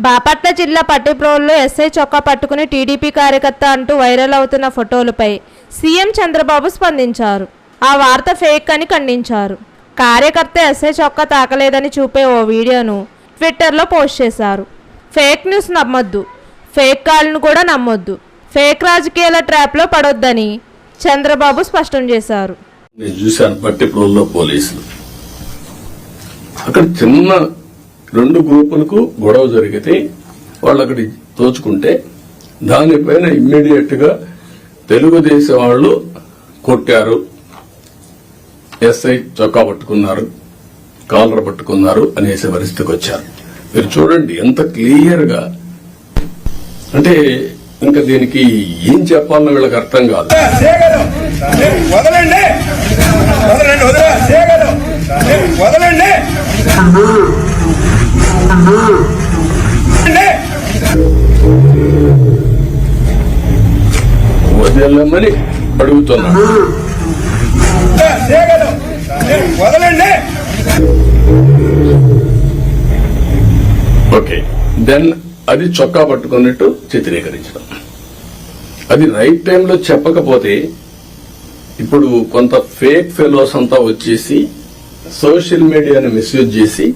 బాపట్ల జిల్లా పట్టిప్రోలులో ఎస్ఐ చొక్కా పట్టుకుని టీడీపీ కార్యకర్త అంటూ వైరల్ అవుతున్న ఫోటోలపై సీఎం చంద్రబాబు స్పందించారు. ఆ వార్త ఫేక్ అని ఖండించారు. కార్యకర్త ఎస్ఐ చొక్కా తాకలేదని చూపే ఓ వీడియోను ట్విట్టర్లో పోస్ట్ చేశారు. ఫేక్ న్యూస్ నమ్మొద్దు, ఫేక్ కాల్ను కూడా నమ్మొద్దు, ఫేక్ రాజకీయాల ట్రాప్లో పడొద్దని చంద్రబాబు స్పష్టం చేశారు. నేను చూశాను పట్టిప్రోలులో పోలీసులు అక్కడ చిన్న 2 గ్రూపులకు గొడవ జరిగితే వాళ్ళు అక్కడి తోచుకుంటే దానిపైన ఇమ్మీడియట్ గా తెలుగుదేశం వాళ్ళు కొట్టారు, ఎస్ఐ చొక్కా పట్టుకున్నారు, కాలర్ పట్టుకున్నారు అనేసే పరిస్థితికి వచ్చారు. మీరు చూడండి ఎంత క్లియర్ గా, అంటే ఇంకా దీనికి ఏం చెప్పాలన్న వీళ్ళకి అర్థం కాదు. వదలమని అడుగుతున్నా. ఓకే, దెన్ అది చొక్కా పట్టుకున్నట్టు చిత్రీకరించడం, అది రైట్ టైంలో చెప్పకపోతే ఇప్పుడు కొంత ఫేక్ ఫెలోస్ అంతా వచ్చేసి సోషల్ మీడియాని మిస్యూజ్ చేసి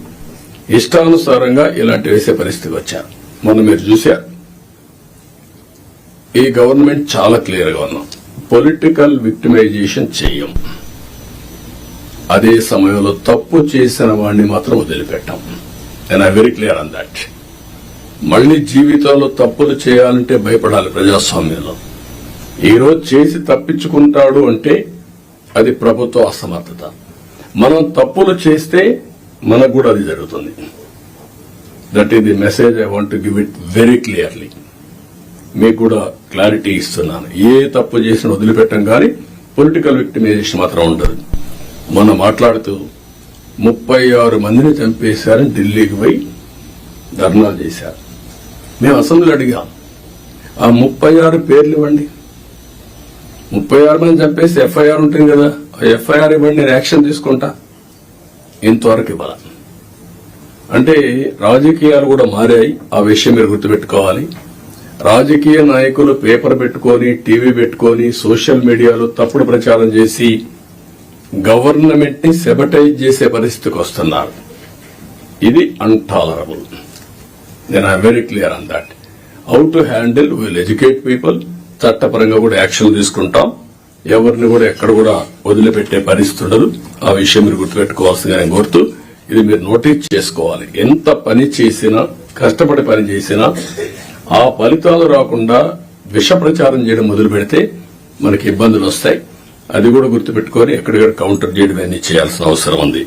ఇష్టానుసారంగా ఇలాంటి వేసే పరిస్థితికి వచ్చారు. మొన్న మీరు చూశారు, ఈ గవర్నమెంట్ చాలా క్లియర్ గా ఉన్నాం, పొలిటికల్ విక్టిమైజేషన్ చెయ్యం, అదే సమయంలో తప్పు చేసిన వాడిని మాత్రం వదిలిపెట్టాం. And I very clear on that. మళ్లీ జీవితంలో తప్పులు చేయాలంటే భయపడాలి ప్రజాస్వామ్యంలో. ఈ రోజు చేసి తప్పించుకుంటాడు అంటే అది ప్రభుత్వ అసమర్థత. మనం తప్పులు చేస్తే మనకు కూడా అది జరుగుతుంది. That is the message I want to give it very clearly. మీకు కూడా క్లారిటీ ఇస్తున్నాను. ఏ తప్పు చేసినా వదిలిపెట్టం, కానీ పొలిటికల్ విక్టిమైజేషన్ మాత్రం ఉండదు. మొన్న మాట్లాడుతూ 36 మందిని చంపేశారని ఢిల్లీకి పోయి ధర్నాలు చేశారు. మేము అసెంబ్లీలో అడిగాం, ఆ 36 పేర్లు ఇవ్వండి. 36 మంది చంపేసి ఎఫ్ఐఆర్ ఉంటుంది కదా, ఆ ఎఫ్ఐఆర్ ఇవ్వండి, నేను యాక్షన్ తీసుకుంటా. ఇంతవరకు ఇవ్వాల. అంటే రాజకీయాలు కూడా మారాయి, ఆ విషయం మీరు గుర్తుపెట్టుకోవాలి. రాజకీయ నాయకులు పేపర్ పెట్టుకొని, టీవీ పెట్టుకొని, సోషల్ మీడియాలో తప్పుడు ప్రచారం చేసి గవర్నమెంట్ ని సెబటైజ్ చేసే పరిస్థితికి వస్తున్నారు. ఇది అన్టాలరబుల్. నేను I very clear on that. How to handle, will educate people. చట్టపరంగా కూడా యాక్షన్ తీసుకుంటాం. ఎవరిని కూడా ఎక్కడ కూడా వదిలిపెట్టే పరిస్థితి ఉండదు. ఆ విషయం మీరు గుర్తుపెట్టుకోవాల్సిందిగా నేను కోరుతూ, ఇది మీరు నోటీస్ చేసుకోవాలి. ఎంత పని చేసినా, కష్టపడి పని చేసినా ఆ ఫలితాలు రాకుండా విష ప్రచారం చేయడం మొదలు పెడితే మనకి ఇబ్బందులు వస్తాయి. అది కూడా గుర్తుపెట్టుకొని ఎక్కడికక్కడ కౌంటర్ చేయడం అన్ని చేయాల్సిన అవసరం ఉంది.